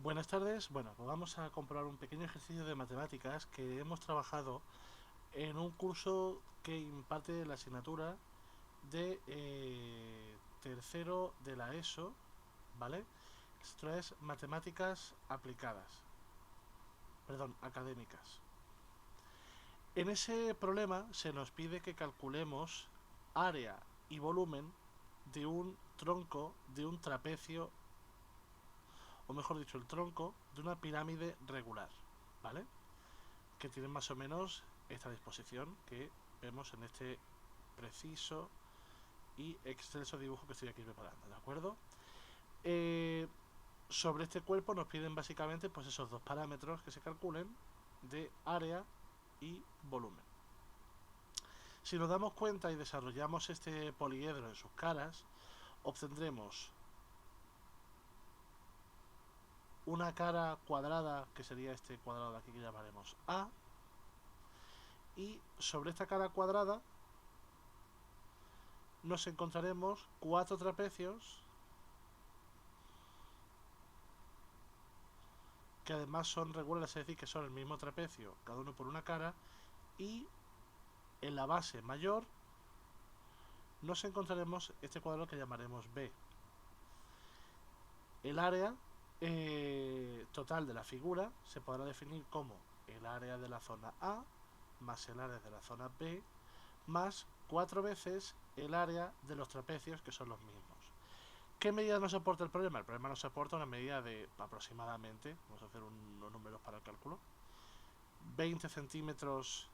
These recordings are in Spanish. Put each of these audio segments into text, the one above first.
Buenas tardes. Bueno, pues vamos a comprobar un pequeño ejercicio de matemáticas que hemos trabajado en un curso que imparte la asignatura de tercero de la ESO, ¿vale? Esto es matemáticas aplicadas, perdón, académicas. En ese problema se nos pide que calculemos área y volumen de un tronco de un trapecio, o mejor dicho, el tronco de una pirámide regular, ¿vale? Que tienen más o menos esta disposición que vemos en este preciso y excelso dibujo que estoy aquí preparando, ¿de acuerdo? Eh, Sobre este cuerpo nos piden básicamente pues esos dos parámetros que se calculen de área y volumen. Si nos damos cuenta y desarrollamos este poliedro en sus caras, obtendremos una cara cuadrada, que sería este cuadrado de aquí que llamaremos A, y sobre esta cara cuadrada nos encontraremos cuatro trapecios que además son regulares, es decir, que son el mismo trapecio, cada uno por una cara, y en la base mayor nos encontraremos este cuadrado que llamaremos B. El área total de la figura se podrá definir como el área de la zona A más el área de la zona B más 4 veces el área de los trapecios, que son los mismos. ¿Qué medida nos aporta el problema? El problema nos aporta una medida de aproximadamente, vamos a hacer unos números para el cálculo, 20 centímetros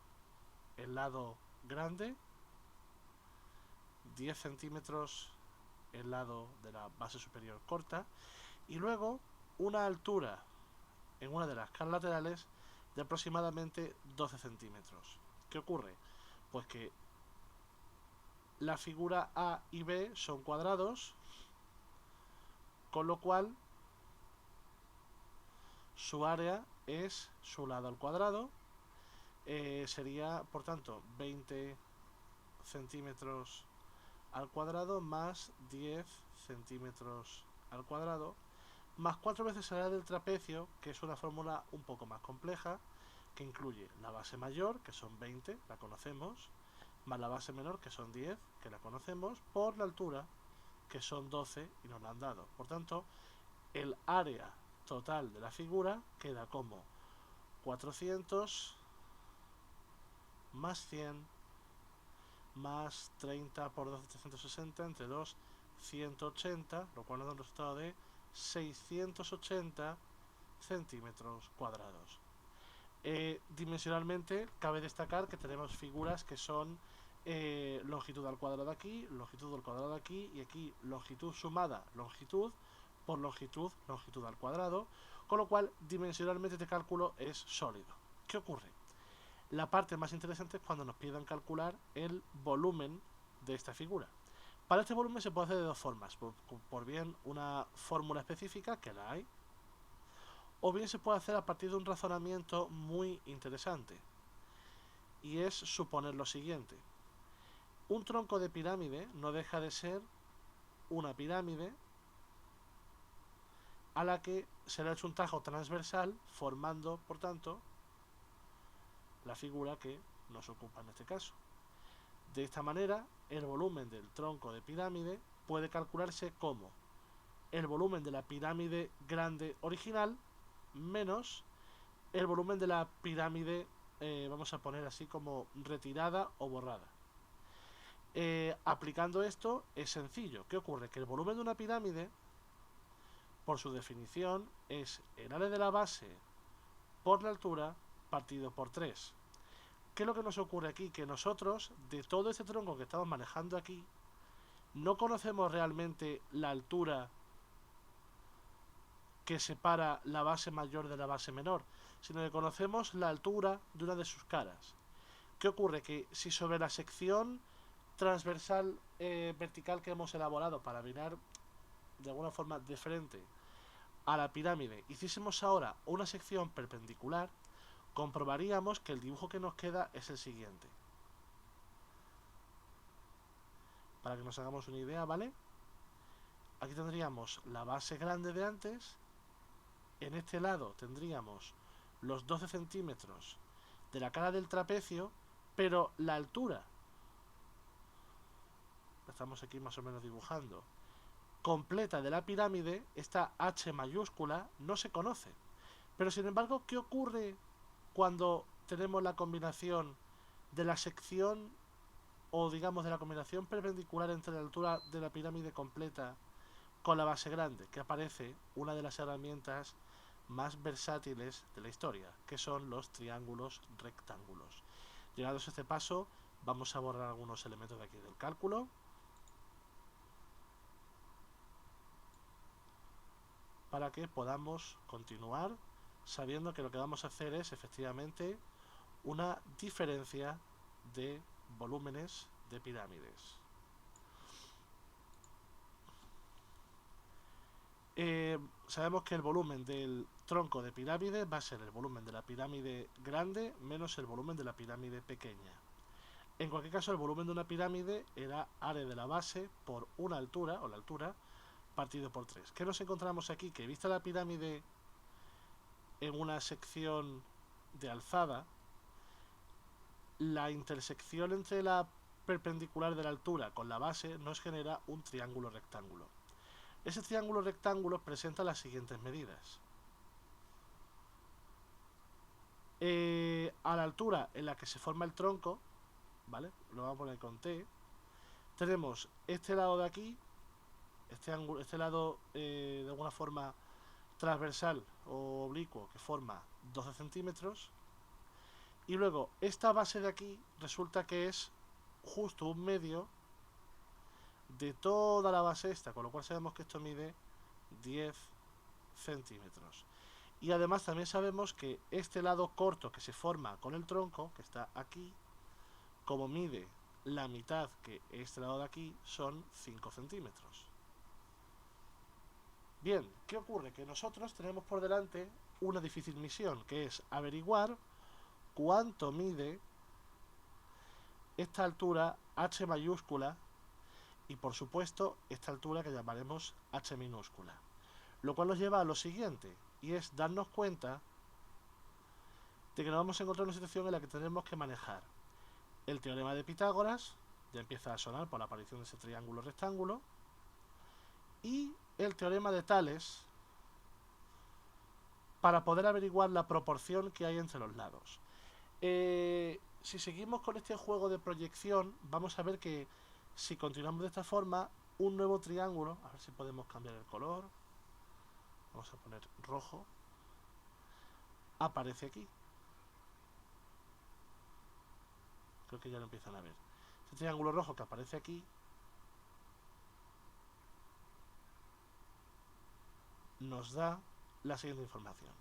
el lado grande, 10 centímetros el lado de la base superior corta, y luego una altura en una de las caras laterales de aproximadamente 12 centímetros. ¿Qué ocurre? Pues que la figura A y B son cuadrados, con lo cual su área es su lado al cuadrado. Sería, por tanto, 20 centímetros al cuadrado más 10 centímetros al cuadrado más 4 veces el área del trapecio, que es una fórmula un poco más compleja, que incluye la base mayor, que son 20, la conocemos, más la base menor, que son 10, que la conocemos, por la altura, que son 12 y nos la han dado. Por tanto, el área total de la figura queda como 400 más 100 más 30 por 12, 360, entre 2, 180, lo cual nos da un resultado de 680 centímetros cuadrados. Dimensionalmente, cabe destacar que tenemos figuras que son longitud al cuadrado aquí, longitud al cuadrado aquí, y aquí longitud sumada, longitud por longitud, longitud al cuadrado, con lo cual dimensionalmente este cálculo es sólido. ¿Qué ocurre? La parte más interesante es cuando nos pidan calcular el volumen de esta figura. Para este volumen se puede hacer de dos formas, por bien una fórmula específica, que la hay, o bien se puede hacer a partir de un razonamiento muy interesante, y es suponer lo siguiente. Un tronco de pirámide no deja de ser una pirámide a la que se le ha hecho un tajo transversal, formando, por tanto, la figura que nos ocupa en este caso. De esta manera, el volumen del tronco de pirámide puede calcularse como el volumen de la pirámide grande original menos el volumen de la pirámide, vamos a poner así como retirada o borrada. Aplicando esto es sencillo. ¿Qué ocurre? Que el volumen de una pirámide, por su definición, es el área de la base por la altura partido por 3. ¿Qué es lo que nos ocurre aquí? Que nosotros, de todo este tronco que estamos manejando aquí, no conocemos realmente la altura que separa la base mayor de la base menor, sino que conocemos la altura de una de sus caras. ¿Qué ocurre? Que si sobre la sección transversal vertical que hemos elaborado para mirar de alguna forma de frente a la pirámide hiciésemos ahora una sección perpendicular, comprobaríamos que el dibujo que nos queda es el siguiente. Para que nos hagamos una idea, ¿vale? Aquí tendríamos la base grande de antes, en este lado tendríamos los 12 centímetros de la cara del trapecio, pero la altura, estamos aquí más o menos dibujando, completa de la pirámide, esta H mayúscula, no se conoce. Pero sin embargo, ¿qué ocurre cuando tenemos la combinación de la sección, o digamos de la combinación perpendicular entre la altura de la pirámide completa con la base grande? Que aparece una de las herramientas más versátiles de la historia, que son los triángulos rectángulos. Llegados a este paso, vamos a borrar algunos elementos de aquí del cálculo, para que podamos continuar sabiendo que lo que vamos a hacer es efectivamente una diferencia de volúmenes de pirámides. Sabemos que el volumen del tronco de pirámide va a ser el volumen de la pirámide grande menos el volumen de la pirámide pequeña. En cualquier caso, el volumen de una pirámide era área de la base por una altura, o la altura, partido por 3. ¿Qué nos encontramos aquí? Que vista la pirámide en una sección de alzada, la intersección entre la perpendicular de la altura con la base nos genera un triángulo rectángulo. Ese triángulo rectángulo presenta las siguientes medidas. A la altura en la que se forma el tronco, ¿vale? Lo vamos a poner con T. Tenemos este lado de aquí, este lado de alguna forma transversal o oblicuo, que forma 12 centímetros. Y luego esta base de aquí resulta que es justo un medio de toda la base esta, con lo cual sabemos que esto mide 10 centímetros. Y además también sabemos que este lado corto que se forma con el tronco, que está aquí, como mide la mitad que este lado de aquí, son 5 centímetros. Bien, ¿qué ocurre? Que nosotros tenemos por delante una difícil misión, que es averiguar cuánto mide esta altura H mayúscula y por supuesto esta altura que llamaremos H minúscula. Lo cual nos lleva a lo siguiente, y es darnos cuenta de que nos vamos a encontrar en una situación en la que tenemos que manejar el teorema de Pitágoras, ya empieza a sonar por la aparición de ese triángulo rectángulo, y el teorema de Tales para poder averiguar la proporción que hay entre los lados. Si seguimos con este juego de proyección, vamos a ver que si continuamos de esta forma, un nuevo triángulo, a ver si podemos cambiar el color, vamos a poner rojo, aparece aquí. Creo que ya lo empiezan a ver. Este triángulo rojo que aparece aquí nos da la siguiente información.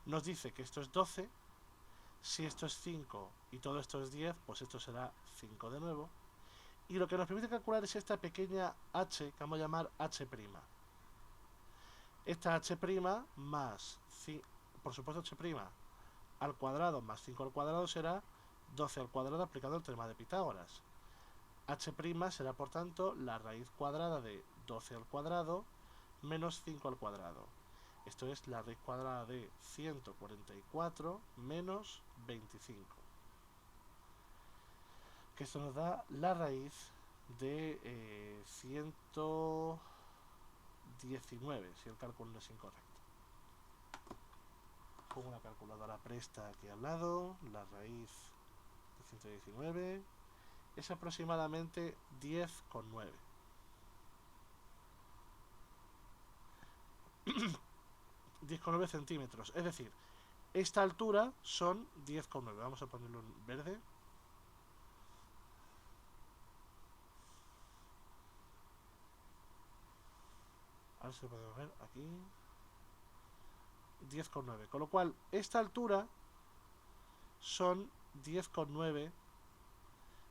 Nos dice que esto es 12, si esto es 5 y todo esto es 10, pues esto será 5 de nuevo. Y lo que nos permite calcular es esta pequeña h, que vamos a llamar h'. Esta h' más, por supuesto h' al cuadrado más 5 al cuadrado será 12 al cuadrado aplicando el teorema de Pitágoras. H' será por tanto la raíz cuadrada de 12 al cuadrado menos 5 al cuadrado. Esto es la raíz cuadrada de 144 menos 25. Que esto nos da la raíz de 119, si el cálculo no es incorrecto. Pongo una calculadora presta aquí al lado, la raíz de 119 es aproximadamente 10,9. 10,9 centímetros, es decir, esta altura son 10,9. Vamos a ponerlo en verde. A ver si lo podemos ver aquí. 10,9. Con lo cual, esta altura son 10,9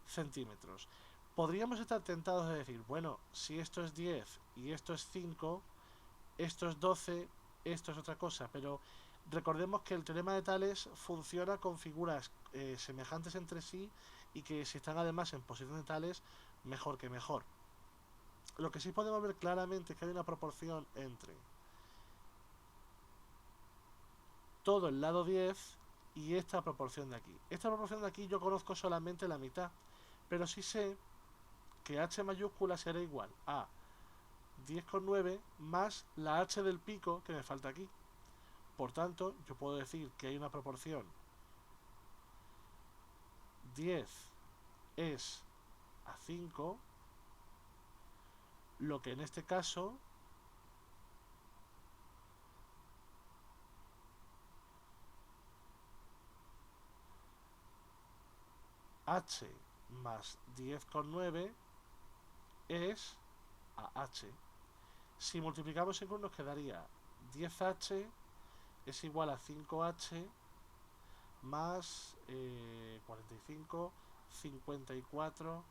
centímetros. Podríamos estar tentados de decir, bueno, si esto es 10 y esto es 5, esto es 12, esto es otra cosa, pero recordemos que el teorema de Tales funciona con figuras semejantes entre sí y que si están además en posición de Tales, mejor que mejor. Lo que sí podemos ver claramente es que hay una proporción entre todo el lado 10 y esta proporción de aquí. Esta proporción de aquí yo conozco solamente la mitad, pero sí sé que h mayúscula será igual a 10,9 más la h del pico que me falta aquí. Por tanto, yo puedo decir que hay una proporción 10 es a 5, lo que en este caso h más 10,9 es a h. Si multiplicamos en 1 nos quedaría 10h es igual a 5h más 45, 54,5.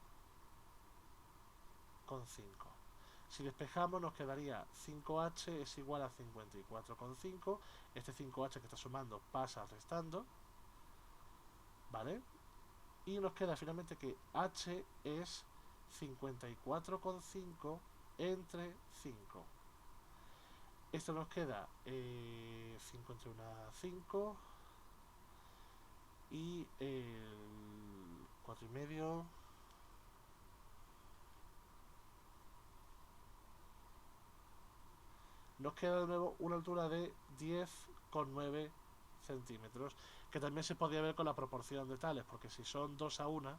Si despejamos nos quedaría 5h es igual a 54,5. Este 5h que está sumando pasa restando, ¿vale? Y nos queda finalmente que h es 54,5 entre 5. Esto nos queda 5 entre 1, 5 y 4,5. Nos queda de nuevo una altura de 10,9 centímetros, que también se podría ver con la proporción de tales, porque si son 2 a 1,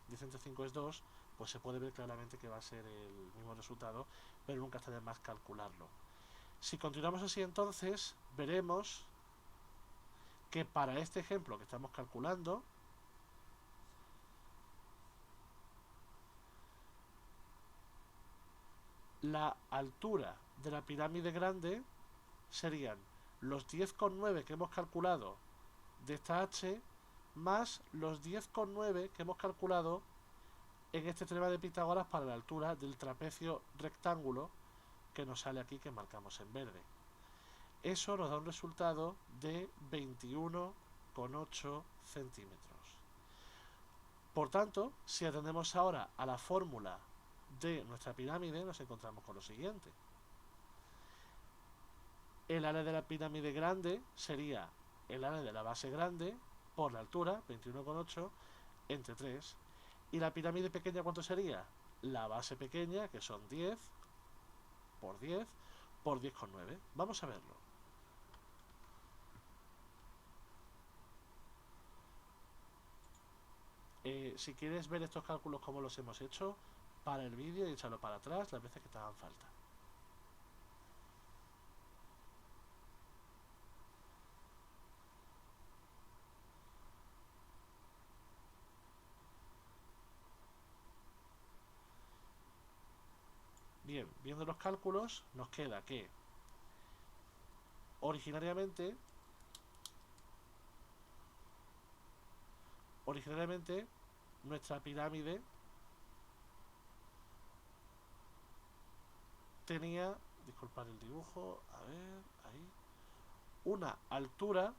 10 entre 5 es 2, pues se puede ver claramente que va a ser el mismo resultado, pero nunca está de más calcularlo. Si continuamos así, entonces veremos que para este ejemplo que estamos calculando, la altura de la pirámide grande serían los 10,9 que hemos calculado de esta h más los 10,9 que hemos calculado en este teorema de Pitágoras para la altura del trapecio rectángulo que nos sale aquí, que marcamos en verde. Eso nos da un resultado de 21,8 centímetros. Por tanto, si atendemos ahora a la fórmula de nuestra pirámide, nos encontramos con lo siguiente. El área de la pirámide grande sería el área de la base grande por la altura, 21,8, entre 3. ¿Y la pirámide pequeña cuánto sería? La base pequeña, que son 10 por 10 por 10,9. Vamos a verlo. Si quieres ver estos cálculos como los hemos hecho, para el vídeo y échalo para atrás las veces que te hagan falta. Bien, viendo los cálculos, nos queda que originariamente nuestra pirámide tenía, disculpad el dibujo, a ver, ahí, una altura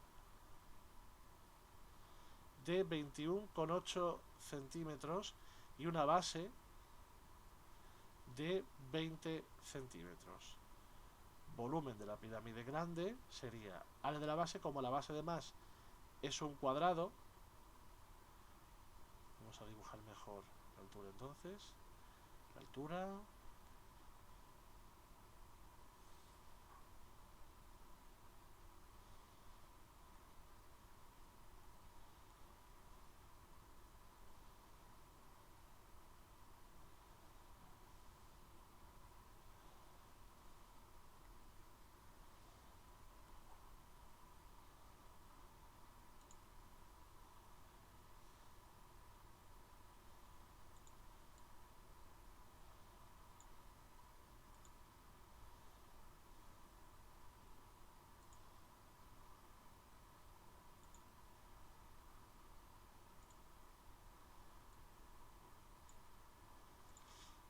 de 21,8 centímetros y una base de 20 centímetros. Volumen de la pirámide grande sería área de la base, como la base de más es un cuadrado. Vamos a dibujar mejor la altura entonces. La altura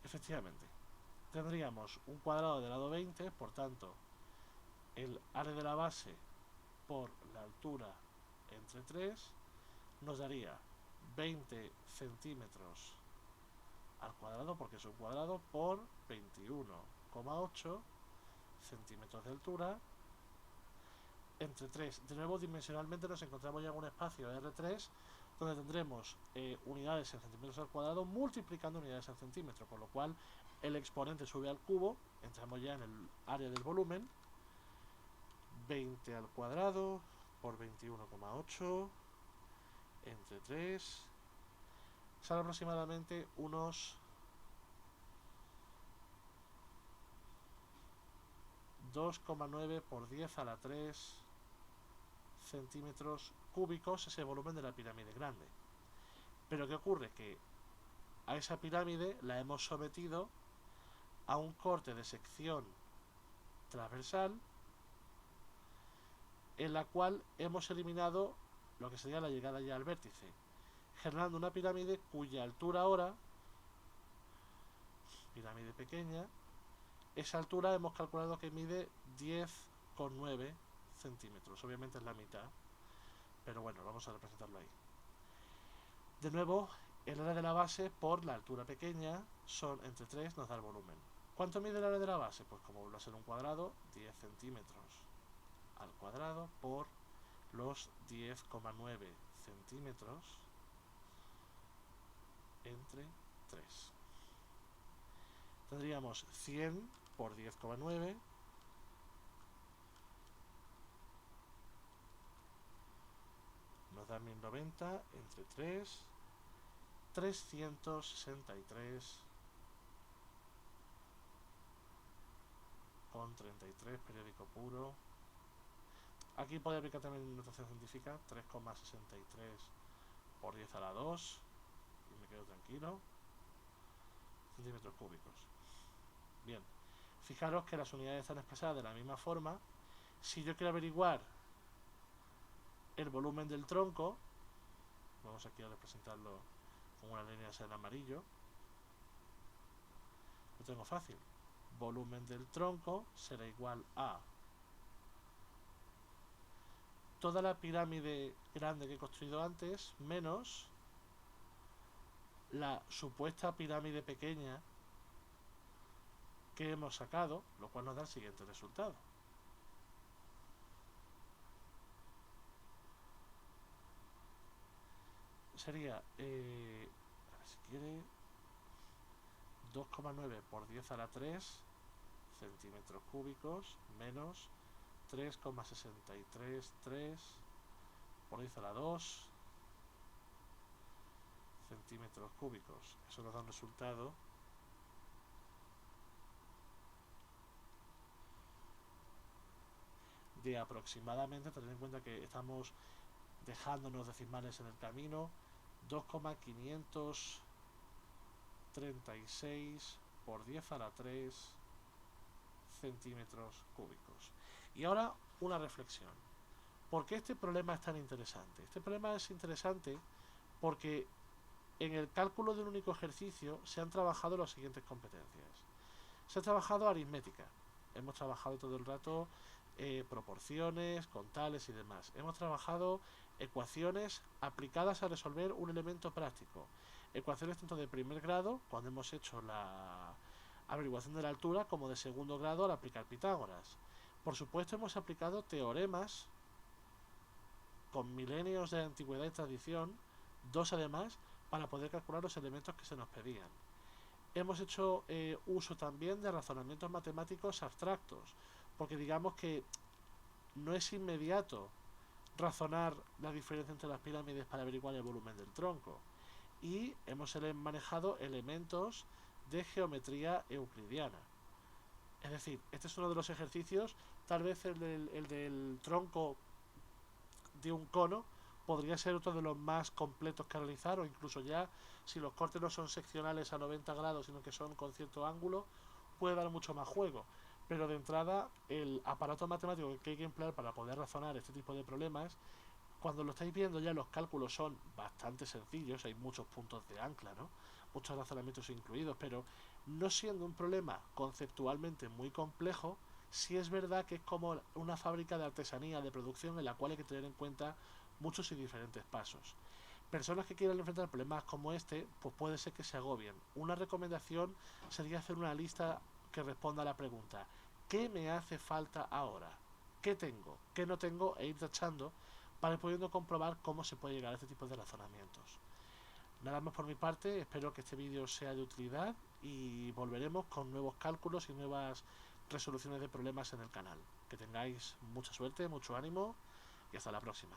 efectivamente tendríamos un cuadrado de lado 20, por tanto el área de la base por la altura entre 3 nos daría 20 centímetros al cuadrado, porque es un cuadrado, por 21,8 centímetros de altura, entre 3. De nuevo, dimensionalmente nos encontramos ya en un espacio R3 donde tendremos unidades en centímetros al cuadrado multiplicando unidades en centímetros, con lo cual el exponente sube al cubo, entramos ya en el área del volumen, 20 al cuadrado por 21,8 entre 3, sale aproximadamente unos 2,9 por 10 a la 3 centímetros cúbicos, ese volumen de la pirámide grande. Pero ¿qué ocurre? Que a esa pirámide la hemos sometido a un corte de sección transversal en la cual hemos eliminado lo que sería la llegada ya al vértice, generando una pirámide cuya altura ahora, pirámide pequeña, esa altura hemos calculado que mide 10,9 centímetros, obviamente es la mitad, pero bueno, vamos a representarlo ahí. De nuevo, el área de la base por la altura pequeña son entre 3, nos da el volumen. ¿Cuánto mide el área de la base? Pues como vuelve a ser un cuadrado, 10 centímetros al cuadrado por los 10,9 centímetros entre 3. Tendríamos 100 por 10,9 nos da 1090 entre 3, 363 con 33 periódico puro. Aquí puede aplicar también notación científica, 3,63 por 10 a la 2 y me quedo tranquilo, centímetros cúbicos. Bien, fijaros que las unidades están expresadas de la misma forma. Si yo quiero averiguar el volumen del tronco, vamos aquí a representarlo con una línea en amarillo, lo tengo fácil. Volumen del tronco será igual a toda la pirámide grande que he construido antes menos la supuesta pirámide pequeña que hemos sacado, lo cual nos da el siguiente resultado. Sería, a ver si quiere, 2,9 por 10 a la 3 centímetros cúbicos menos 3,633 por 10 a la 2 centímetros cúbicos. Eso nos da un resultado de aproximadamente, tener en cuenta que estamos dejándonos decimales en el camino, 2,536 por 10 a la 3 centímetros cúbicos. Y ahora una reflexión. ¿Por qué este problema es tan interesante? Este problema es interesante porque en el cálculo de un único ejercicio se han trabajado las siguientes competencias. Se ha trabajado aritmética. Hemos trabajado todo el rato proporciones, contales y demás. Hemos trabajado ecuaciones aplicadas a resolver un elemento práctico. Ecuaciones tanto de primer grado, cuando hemos hecho la averiguación de la altura, como de segundo grado al aplicar Pitágoras. Por supuesto, hemos aplicado teoremas con milenios de antigüedad y tradición, dos además, para poder calcular los elementos que se nos pedían. Hemos hecho uso también de razonamientos matemáticos abstractos, porque digamos que no es inmediato razonar la diferencia entre las pirámides para averiguar el volumen del tronco. Y hemos manejado elementos de geometría euclidiana. Es decir, este es uno de los ejercicios, tal vez el del tronco de un cono podría ser otro de los más completos que realizar, o incluso ya, si los cortes no son seccionales a 90 grados, sino que son con cierto ángulo, puede dar mucho más juego. Pero de entrada, el aparato matemático que hay que emplear para poder razonar este tipo de problemas, cuando lo estáis viendo ya los cálculos son bastante sencillos, hay muchos puntos de ancla, ¿no? Muchos razonamientos incluidos, pero no siendo un problema conceptualmente muy complejo, sí es verdad que es como una fábrica de artesanía, de producción, en la cual hay que tener en cuenta muchos y diferentes pasos. Personas que quieran enfrentar problemas como este, pues puede ser que se agobien. Una recomendación sería hacer una lista que responda a la pregunta: ¿qué me hace falta ahora? qué tengo, qué no tengo, e ir tachando para ir pudiendo comprobar cómo se puede llegar a este tipo de razonamientos. Nada más por mi parte, espero que este vídeo sea de utilidad y volveremos con nuevos cálculos y nuevas resoluciones de problemas en el canal. Que tengáis mucha suerte, mucho ánimo y hasta la próxima.